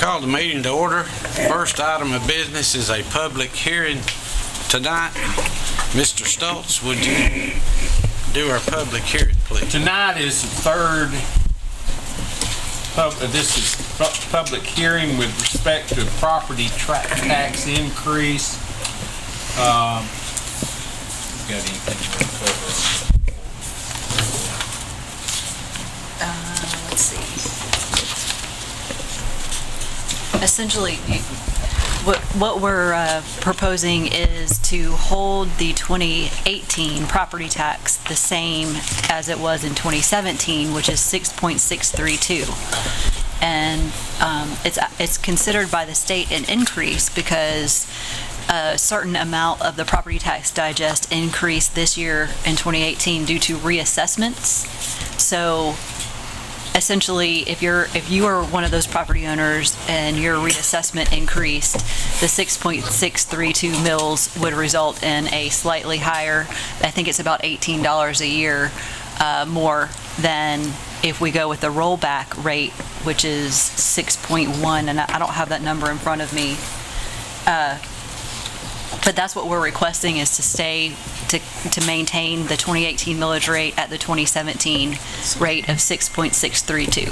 Call the meeting to order. First item of business is a public hearing tonight. Mr. Stoltz, would you do our public hearing, please? Tonight is the third public hearing with respect to property tax increase. Got anything to cover? Let's see. Essentially, what we're proposing is to hold the 2018 property tax the same as it was in 2017, which is 6.632. And it's considered by the state an increase because a certain amount of the property tax digest increased this year in 2018 due to reassessments. So essentially, if you are one of those property owners and your reassessment increased, the 6.632 mils would result in a slightly higher, I think it's about $18 a year more than if we go with the rollback rate, which is 6.1, and I don't have that number in front of me. But that's what we're requesting, is to maintain the 2018 millage rate at the 2017 rate of 6.632.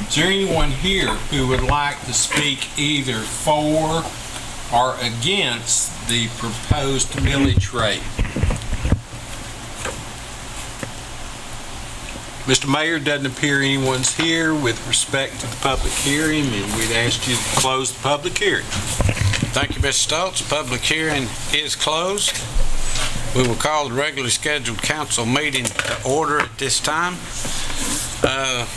Is there anyone here who would like to speak either for or against the proposed millage rate? Mr. Mayor, doesn't appear anyone's here with respect to the public hearing, and we'd ask you to close the public hearing. Thank you, Mr. Stoltz. Public hearing is closed. We will call the regularly scheduled council meeting to order at this time.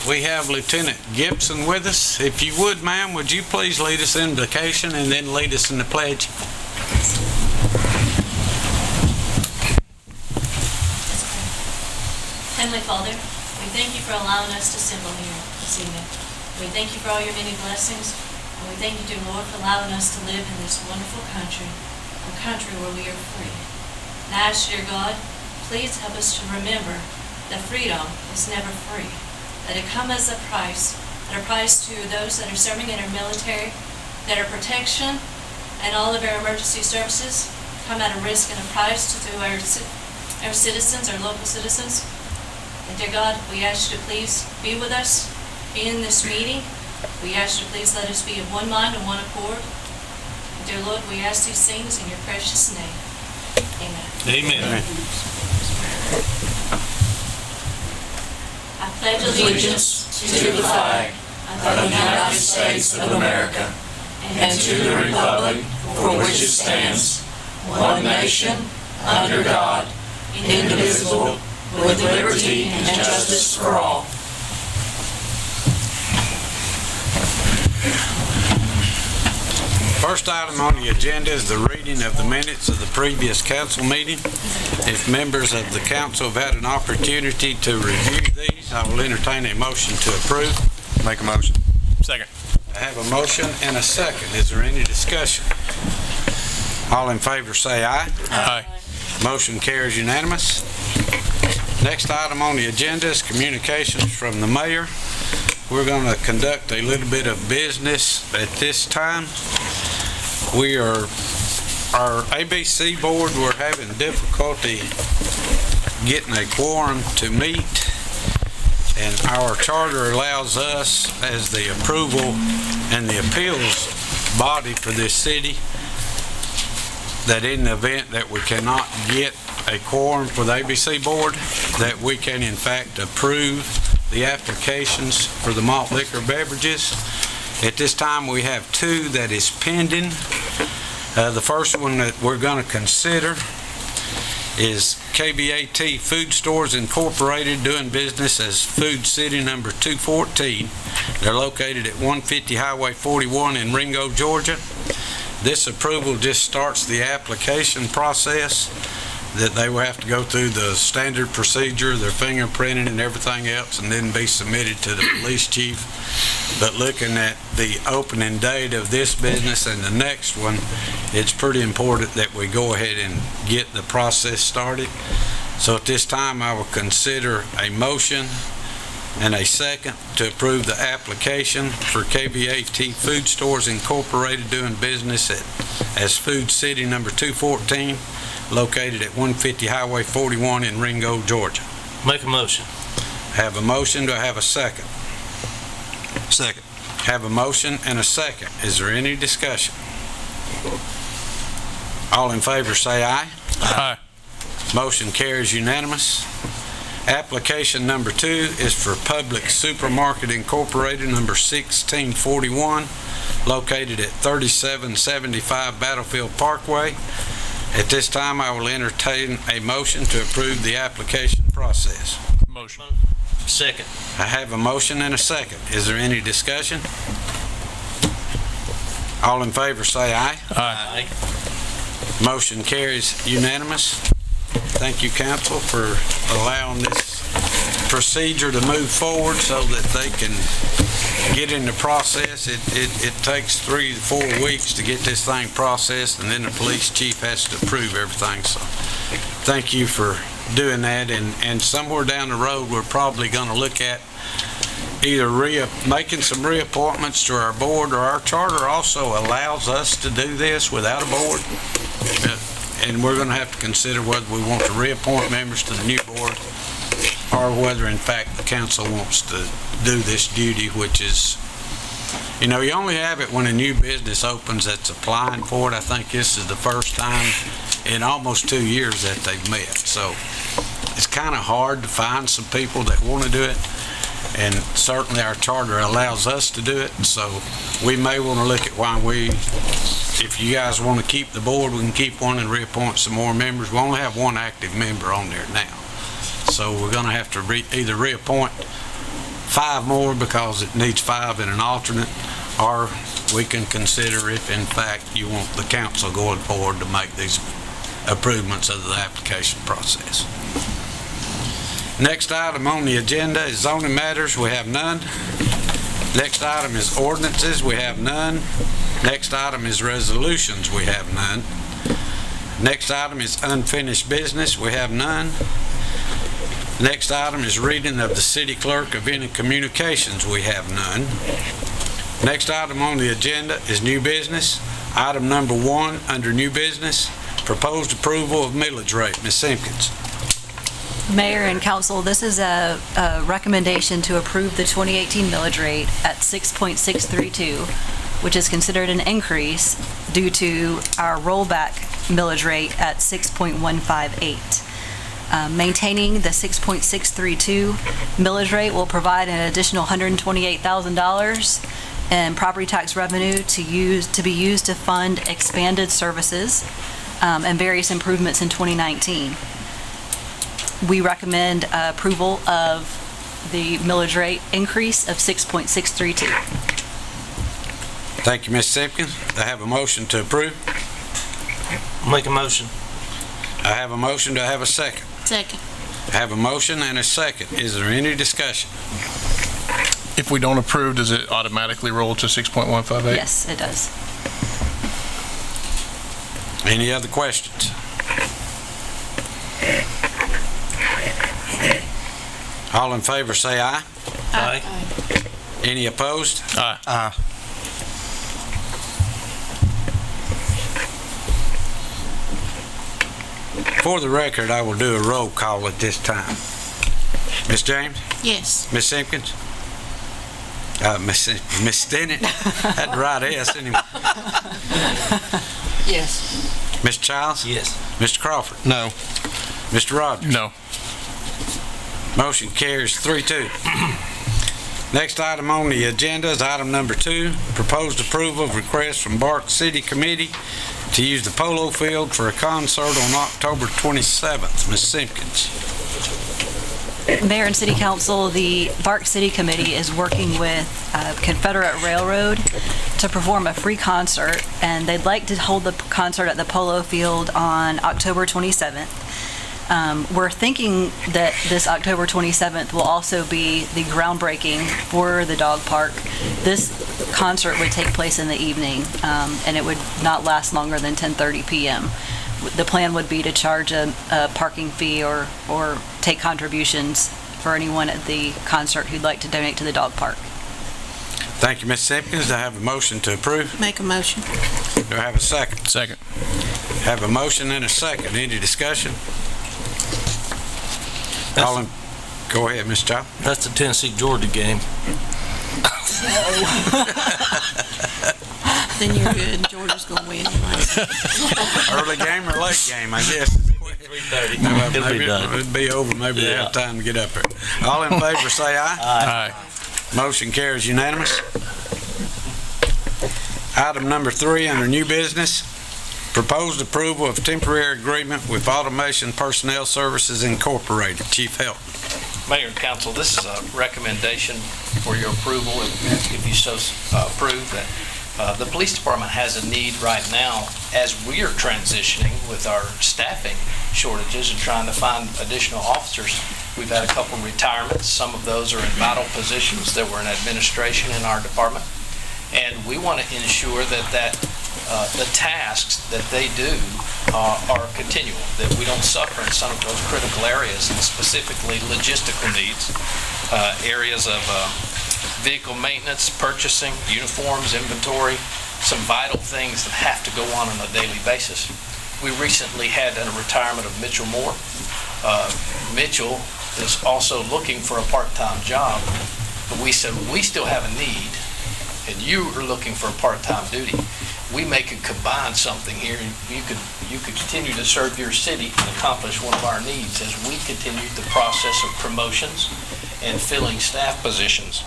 We have Lieutenant Gibson with us. If you would, ma'am, would you please lead us in invocation and then lead us in the pledge? Heavenly Father, we thank you for allowing us to assemble here this evening. We thank you for all your many blessings. And we thank you, dear Lord, for allowing us to live in this wonderful country, a country where we are free. And I ask, dear God, please help us to remember that freedom is never free, that it comes as a price to those that are serving in our military, that our protection and all of our emergency services come at a risk and a price to our citizens, our local citizens. And dear God, we ask you to please be with us, be in this meeting. We ask you to please let us be of one mind and one accord. And dear Lord, we ask these things in your precious name. Amen. Amen. I pledge allegiance to the flag of the United States of America and to the republic for which it stands, one nation, under God, indivisible, with liberty and justice for all. First item on the agenda is the reading of the minutes of the previous council meeting. If members of the council have had an opportunity to review these, I will entertain a motion to approve. Make a motion. Second. I have a motion and a second. Is there any discussion? All in favor say aye. Aye. Motion carries unanimous. Next item on the agenda is communications from the mayor. We're going to conduct a little bit of business at this time. Our ABC board, we're having difficulty getting a quorum to meet, and our charter allows us, as the approval and the appeals body for this city, that in the event that we cannot get a quorum for the ABC board, that we can in fact approve the applications for the malt liquor beverages. At this time, we have two that is pending. The first one that we're going to consider is KBAT Food Stores Incorporated, doing business as Food City number 214. They're located at 150 Highway 41 in Ringo, Georgia. This approval just starts the application process, that they will have to go through the standard procedure, their fingerprinting and everything else, and then be submitted to the police chief. But looking at the opening date of this business and the next one, it's pretty important that we go ahead and get the process started. So at this time, I will consider a motion and a second to approve the application for KVAT Food Stores Incorporated doing business as Food City number 214, located at 150 Highway 41 in Ringo, Georgia. Make a motion. Have a motion. Do I have a second? Second. Have a motion and a second. Is there any discussion? All in favor say aye. Aye. Motion carries unanimous. Application number 2 is for Public Supermarket Incorporated, number 1641, located at 3775 Battlefield Parkway. At this time, I will entertain a motion to approve the application process. Motion. Second. I have a motion and a second. Is there any discussion? All in favor say aye. Aye. Motion carries unanimous. Thank you, council, for allowing this procedure to move forward so that they can get in the process. It takes 3 to 4 weeks to get this thing processed, and then the police chief has to approve everything. So thank you for doing that. And somewhere down the road, we're probably going to look at either making some reappointments to our board, or our charter also allows us to do this without a board. And we're going to have to consider whether we want to reappoint members to the new board, or whether in fact the council wants to do this duty, which is, you only have it when a new business opens that's applying for it. I think this is the first time in almost 2 years that they've met. So it's kind of hard to find some people that want to do it, and certainly our charter allows us to do it. So we may want to look at if you guys want to keep the board, we can keep one and reappoint some more members. We only have one active member on there now. So we're going to have to either reappoint 5 more because it needs 5 and an alternate, or we can consider if in fact you want the council going forward to make these improvements of the application process. Next item on the agenda is zoning matters. We have none. Next item is ordinances. We have none. Next item is resolutions. We have none. Next item is unfinished business. We have none. Next item is reading of the city clerk of any communications. We have none. Next item on the agenda is new business. Item number 1 under new business, proposed approval of millage rate. Ms. Simpkins. Mayor and council, this is a recommendation to approve the 2018 millage rate at 6.632, which is considered an increase due to our rollback millage rate at 6.158. Maintaining the 6.632 millage rate will provide an additional $128,000 in property tax revenue to be used to fund expanded services and various improvements in 2019. We recommend approval of the millage rate increase of 6.632. Thank you, Ms. Simpkins. I have a motion to approve. Make a motion. I have a motion. Do I have a second? Second. I have a motion and a second. Is there any discussion? If we don't approve, does it automatically roll to 6.158? Yes, it does. Any other questions? All in favor say aye. Aye. Any opposed? Aye. For the record, I will do a roll call at this time. Ms. James? Yes. Ms. Simpkins? Ms. Stinnett? Had the right S anyway. Yes. Ms. Childs? Yes. Mr. Crawford? No. Mr. Rogers? No. Motion carries 3-2. Next item on the agenda is item number 2, proposed approval of request from Bark City Committee to use the polo field for a concert on October 27th. Ms. Simpkins. Mayor and City Council, the Bark City Committee is working with Confederate Railroad to perform a free concert, and they'd like to hold the concert at the polo field on October 27th. We're thinking that this October 27th will also be the groundbreaking for the dog park. This concert would take place in the evening, and it would not last longer than 10:30 p.m. The plan would be to charge a parking fee or take contributions for anyone at the concert who'd like to donate to the dog park. Thank you, Ms. Simpkins. Do I have a motion to approve? Make a motion. Do I have a second? Second. Have a motion and a second. Any discussion? Go ahead, Mr. Child. That's the Tennessee-Georgia game. Then you're good. Georgia's going to win. Early game or late game, I guess. 3:30. It'll be done. It'll be over. Maybe they have time to get up here. All in favor, say aye. Aye. Motion carries unanimous. Item number 3 under new business, proposed approval of temporary agreement with Automation Personnel Services Incorporated. Chief Help. Mayor and council, this is a recommendation for your approval, if you so approve, that the police department has a need right now as we are transitioning with our staffing shortages and trying to find additional officers. We've had a couple retirements. Some of those are in vital positions that were in administration in our department. And we want to ensure that the tasks that they do are continual, that we don't suffer in some of those critical areas, and specifically logistical needs, areas of vehicle maintenance, purchasing, uniforms, inventory, some vital things that have to go on a daily basis. We recently had a retirement of Mitchell Moore. Mitchell is also looking for a part-time job, but we said, we still have a need, and you are looking for a part-time duty. We may could combine something here, and you could continue to serve your city and accomplish one of our needs as we continue the process of promotions and filling staff positions.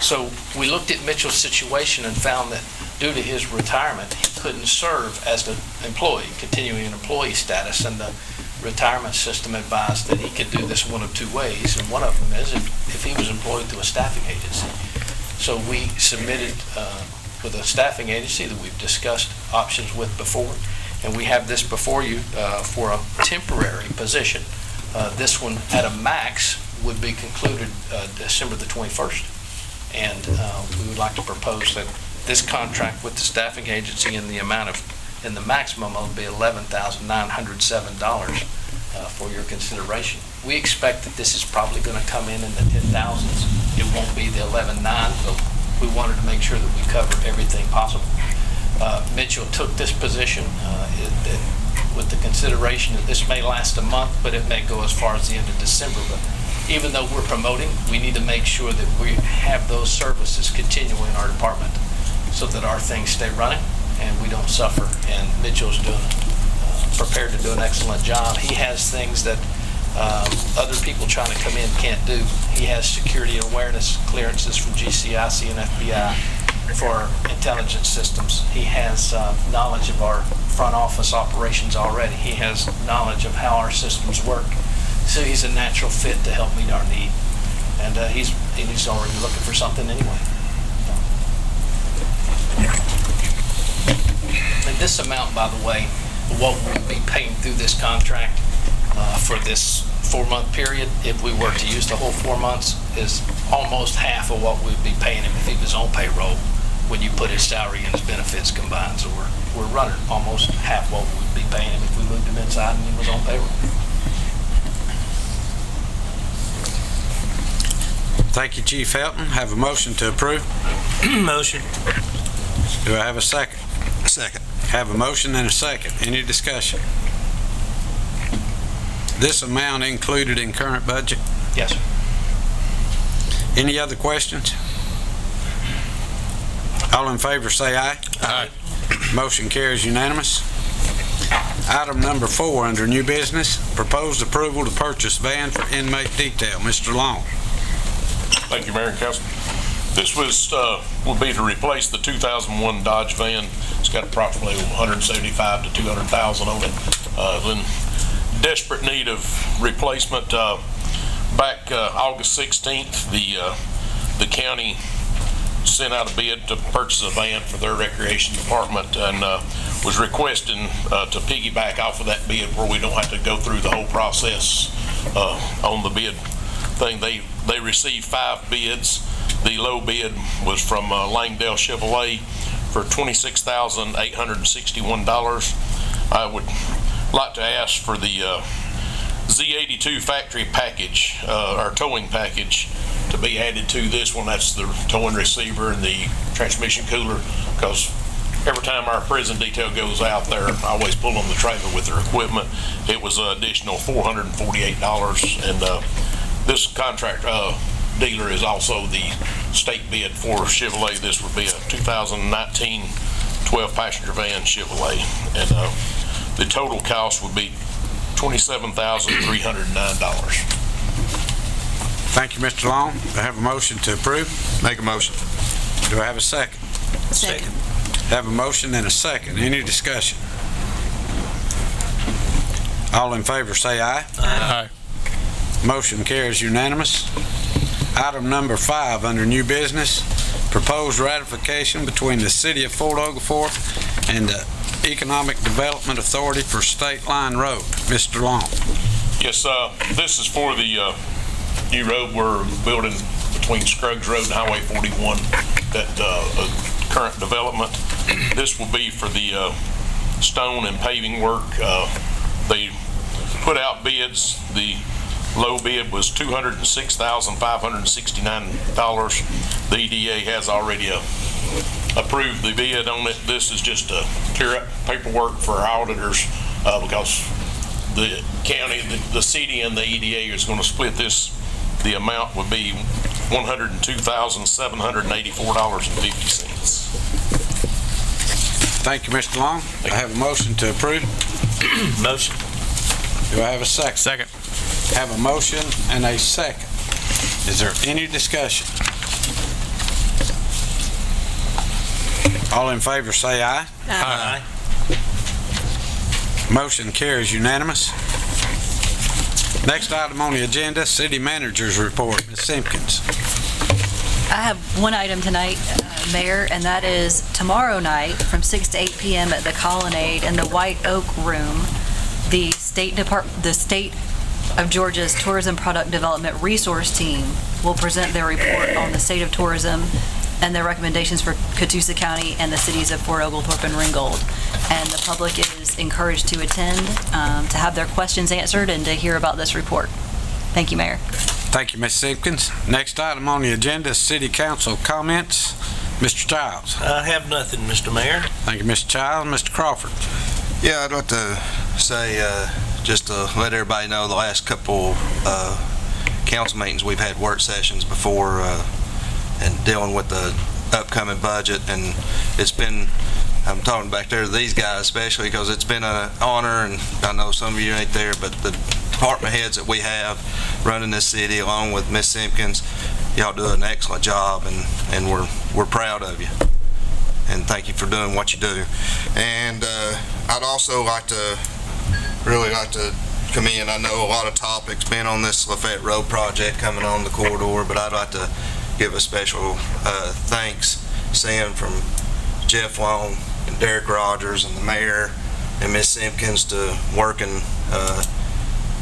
So we looked at Mitchell's situation and found that due to his retirement, he couldn't serve as an employee, continuing an employee status, and the retirement system advised that he could do this one of two ways, and one of them is if he was employed through a staffing agency. So we submitted with a staffing agency that we've discussed options with before, and we have this before you for a temporary position. This one at a max would be concluded December the 21st, and we would like to propose that this contract with the staffing agency in the maximum will be $11,907 for your consideration. We expect that this is probably going to come in the 10,000s. It won't be the 11.9, but we wanted to make sure that we cover everything possible. Mitchell took this position with the consideration that this may last a month, but it may go as far as the end of December. But even though we're promoting, we need to make sure that we have those services continue in our department so that our things stay running and we don't suffer. And Mitchell's prepared to do an excellent job. He has things that other people trying to come in can't do. He has security awareness clearances from GCIC and FBI for our intelligence systems. He has knowledge of our front office operations already. He has knowledge of how our systems work. So he's a natural fit to help meet our need. And he's already looking for something anyway. And this amount, by the way, what we'll be paying through this contract for this 4-month period, if we were to use the whole 4 months, is almost half of what we'd be paying him if he was on payroll when you put his salary and his benefits combined. So we're running almost half what we'd be paying him if we moved him inside and he was on payroll. Thank you, Chief Helton. Have a motion to approve. Motion. Do I have a second? Second. Have a motion and a second. Any discussion? This amount included in current budget? Yes, sir. Any other questions? All in favor say aye. Aye. Motion carries unanimous. Item number 4 under new business, proposed approval to purchase van for inmate detail. Mr. Long. Thank you, Mayor and Council. This will be to replace the 2001 Dodge van. It's got approximately 175 to 200,000 on it. In desperate need of replacement. Back August 16th, the county sent out a bid to purchase a van for their recreation department, and was requesting to piggyback off of that bid where we don't have to go through the whole process on the bid thing. They received 5 bids. The low bid was from Langdale Chevrolet for $26,861. I would like to ask for the Z82 factory package, or towing package, to be added to this one. That's the towing receiver and the transmission cooler, because every time our prison detail goes out there, I always pull on the trailer with their equipment. It was an additional $448, and this contract dealer is also the state bid for Chevrolet. This would be a 2019 12-passenger van Chevrolet, and the total cost would be $27,309. Thank you, Mr. Long. Do I have a motion to approve? Make a motion. Do I have a second? Second. Have a motion and a second. Any discussion? All in favor say aye. Aye. Motion carries unanimous. Item number 5 under new business, proposed ratification between the City of Fort Oglethorpe and the Economic Development Authority for State Line Road. Mr. Long. Yes, this is for the new road we're building between Scruggs Road and Highway 41, that current development. This will be for the stone and paving work. They put out bids. The low bid was $206,569. The EDA has already approved the bid on it. This is just to clear up paperwork for our auditors, because the county, the city, and the EDA is going to split this. The amount would be $102,784.50. Thank you, Mr. Long. I have a motion to approve. Motion. Do I have a second? Second. Have a motion and a second. Is there any discussion? All in favor say aye. Aye. Motion carries unanimous. Next item on the agenda, City Manager's Report. Ms. Simpkins. I have one item tonight, Mayor, and that is tomorrow night from 6 to 8 p.m. at the Colonnade in the White Oak Room, the State of Georgia's Tourism Product Development Resource Team will present their report on the state of tourism and their recommendations for Catoosa County and the cities of Fort Oglethorpe and Ringgold. And the public is encouraged to attend, to have their questions answered, and to hear about this report. Thank you, Mayor. Thank you, Ms. Simpkins. Next item on the agenda is City Council comments. Mr. Childs. I have nothing, Mr. Mayor. Thank you, Mr. Childs. Mr. Crawford. Yeah, I'd like to say, just to let everybody know, the last couple council meetings, we've had work sessions before and dealing with the upcoming budget, and it's been, I'm talking back there to these guys especially, because it's been an honor, and I know some of you ain't there, but the department heads that we have running this city, along with Ms. Simpkins, y'all do an excellent job, and we're proud of you. And thank you for doing what you do. And I'd also really like to commend, I know a lot of topics been on this Lafayette Road project coming on the corridor, but I'd like to give a special thanks, Sam, from Jeff Long and Derek Rogers and the mayor and Ms. Simpkins, to working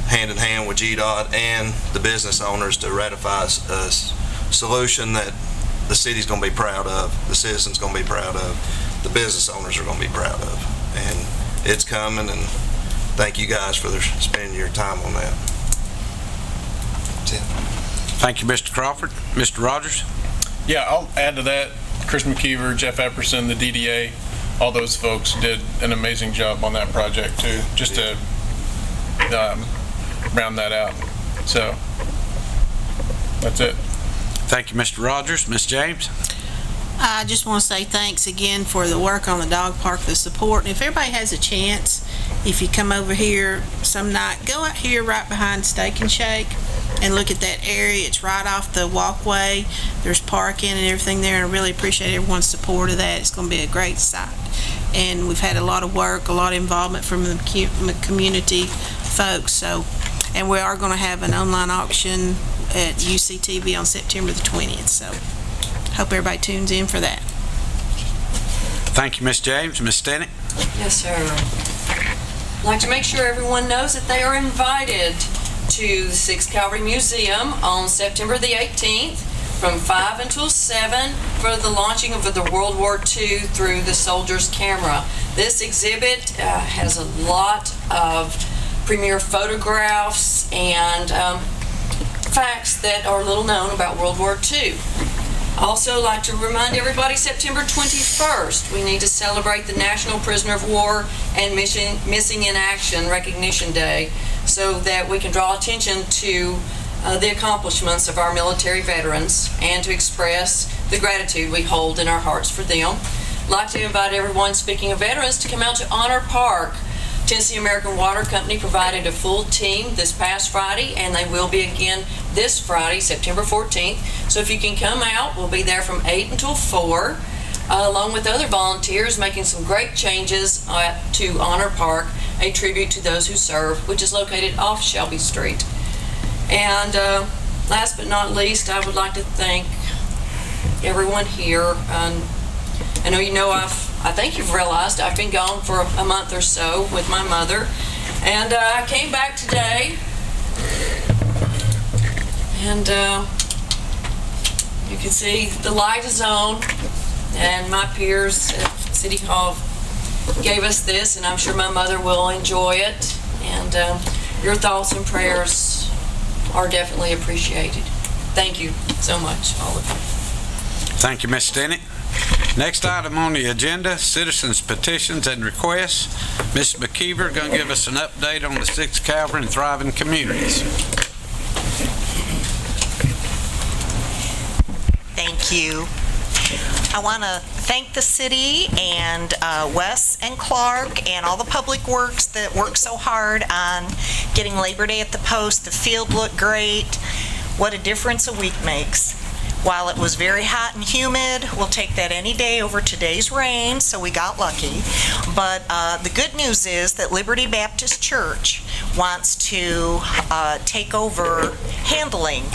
hand in hand with GDOT and the business owners to ratify a solution that the city's going to be proud of, the citizens going to be proud of, the business owners are going to be proud of. And it's coming, and thank you guys for spending your time on that. That's it. Thank you, Mr. Crawford. Mr. Rogers. Yeah, I'll add to that. Chris McKeever, Jeff Epperson, the DDA, all those folks did an amazing job on that project too, just to round that out. So that's it. Thank you, Mr. Rogers. Ms. James. I just want to say thanks again for the work on the dog park, the support. And if everybody has a chance, if you come over here some night, go out here right behind Steak and Shake and look at that area. It's right off the walkway. There's parking and everything there, and I really appreciate everyone's support of that. It's going to be a great site. And we've had a lot of work, a lot of involvement from the community folks. So, and we are going to have an online auction at UCTV on September the 20th. So hope everybody tunes in for that. Thank you, Ms. James. Ms. Stennett. Yes, sir. I'd like to make sure everyone knows that they are invited to the 6th Cavalry Museum on September the 18th from 5 until 7 for the launching of the World War II through the soldier's camera. This exhibit has a lot of premier photographs and facts that are little known about World War II. Also like to remind everybody, September 21st, we need to celebrate the National Prisoner of War and Missing in Action Recognition Day so that we can draw attention to the accomplishments of our military veterans and to express the gratitude we hold in our hearts for them. I'd like to invite everyone, speaking of veterans, to come out to Honor Park. Tennessee American Water Company provided a full team this past Friday, and they will be again this Friday, September 14th. So if you can come out, we'll be there from 8 until 4, along with other volunteers making some great changes to Honor Park, a tribute to those who serve, which is located off Shelby Street. And last but not least, I would like to thank everyone here. I know I think you've realized I've been gone for a month or so with my mother, and I came back today, and you can see the light is on, and my peers at City Hall gave us this, and I'm sure my mother will enjoy it, and your thoughts and prayers are definitely appreciated. Thank you so much, all of you. Thank you, Ms. Stinnett. Next item on the agenda, citizens' petitions and requests. Ms. McKeever going to give us an update on the 6th Cavalry and thriving communities. Thank you. I want to thank the city and Wes and Clark and all the public works that worked so hard on getting Labor Day at the Post. The field looked great. What a difference a week makes. While it was very hot and humid, we'll take that any day over today's rain, so we got lucky. But the good news is that Liberty Baptist Church wants to take over handling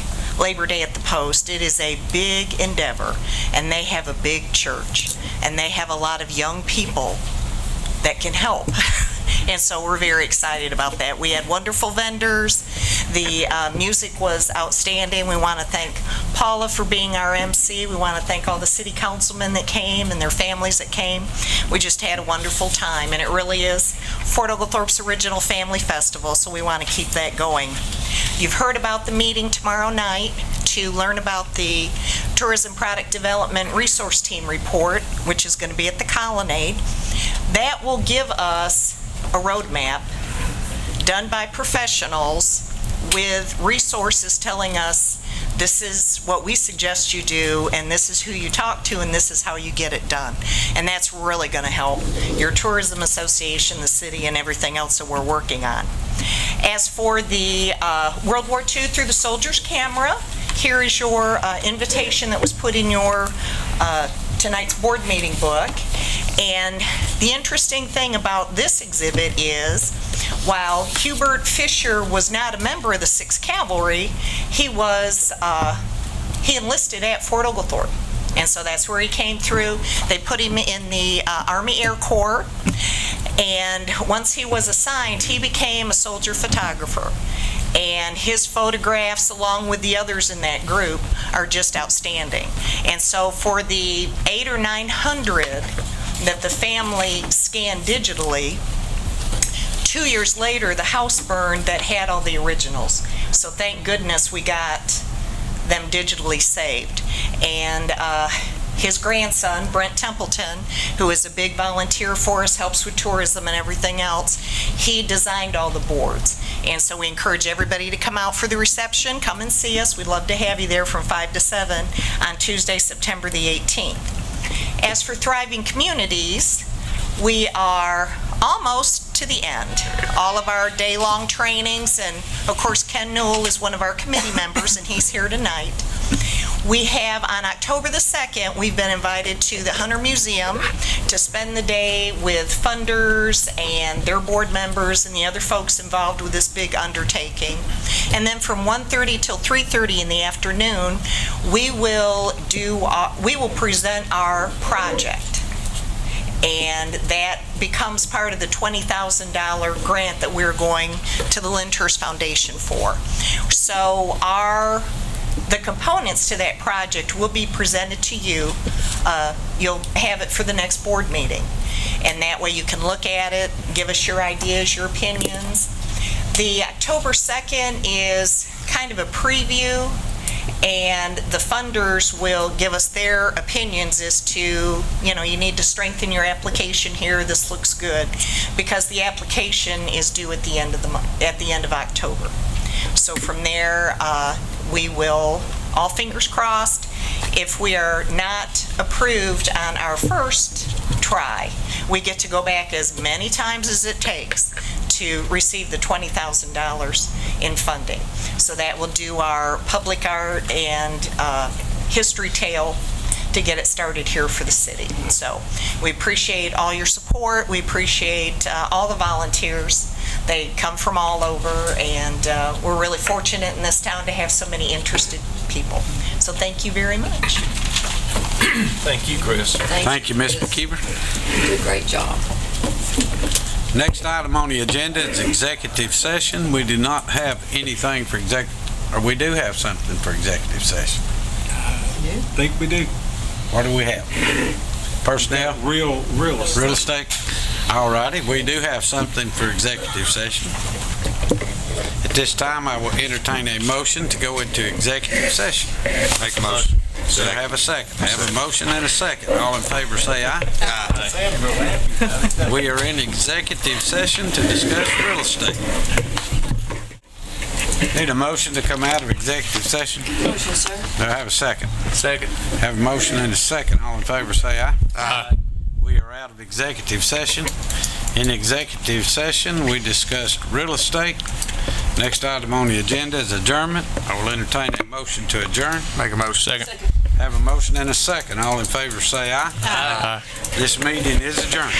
Labor Day at the Post. It is a big endeavor, and they have a big church, and they have a lot of young people that can help. And so we're very excited about that. We had wonderful vendors. The music was outstanding. We want to thank Paula for being our MC. We want to thank all the city councilmen that came and their families that came. We just had a wonderful time, and it really is Fort Oglethorpe's original family festival, so we want to keep that going. You've heard about the meeting tomorrow night to learn about the Tourism Product Development Resource Team report, which is going to be at the Colonnade. That will give us a roadmap done by professionals with resources telling us this is what we suggest you do, and this is who you talk to, and this is how you get it done. And that's really going to help your tourism association, the city, and everything else that we're working on. As for the World War II through the soldier's camera, here is your invitation that was put in your tonight's board meeting book. And the interesting thing about this exhibit is, while Hubert Fisher was not a member of the 6th Cavalry, he enlisted at Fort Oglethorpe. And so that's where he came through. They put him in the Army Air Corps. And once he was assigned, he became a soldier photographer. And his photographs, along with the others in that group, are just outstanding. And so for the 800 or 900 that the family scanned digitally, 2 years later, the house burned that had all the originals. So thank goodness we got them digitally saved. And his grandson, Brent Templeton, who is a big volunteer for us, helps with tourism and everything else, he designed all the boards. And so we encourage everybody to come out for the reception. Come and see us. We'd love to have you there from 5 to 7 on Tuesday, September the 18th. As for thriving communities, we are almost to the end. All of our day-long trainings, and of course Ken Newell is one of our committee members, and he's here tonight. We have, on October the 2nd, we've been invited to the Hunter Museum to spend the day with funders and their board members and the other folks involved with this big undertaking. And then from 1:30 till 3:30 in the afternoon, we will present our project. And that becomes part of the $20,000 grant that we're going to the Lyndhurst Foundation for. So the components to that project will be presented to you. You'll have it for the next board meeting. And that way you can look at it, give us your ideas, your opinions. The October 2nd is kind of a preview, and the funders will give us their opinions as to, you need to strengthen your application here, this looks good, because the application is due at the end of the month, at the end of October. So from there, we will, all fingers crossed, if we are not approved on our first try, we get to go back as many times as it takes to receive the $20,000 in funding. So that will do our public art and history tale to get it started here for the city. So we appreciate all your support. We appreciate all the volunteers. They come from all over, and we're really fortunate in this town to have so many interested people. So thank you very much. Thank you, Chris. Thank you, Ms. McKeever. You did a great job. Next item on the agenda is executive session. We do not have anything for or we do have something for executive session. I think we do. What do we have? Personnel? Real estate. Real estate? All righty, we do have something for executive session. At this time, I will entertain a motion to go into executive session. Make a motion. Do I have a second? I have a motion and a second. All in favor say aye. Aye. We are in executive session to discuss real estate. Need a motion to come out of executive session? Motion, sir. Do I have a second? Second. Have a motion and a second. All in favor say aye. Aye. We are out of executive session. In executive session, we discussed real estate. Next item on the agenda is adjournment. I will entertain a motion to adjourn. Make a motion. Second. Have a motion and a second. All in favor say aye. Aye. This meeting is adjourned.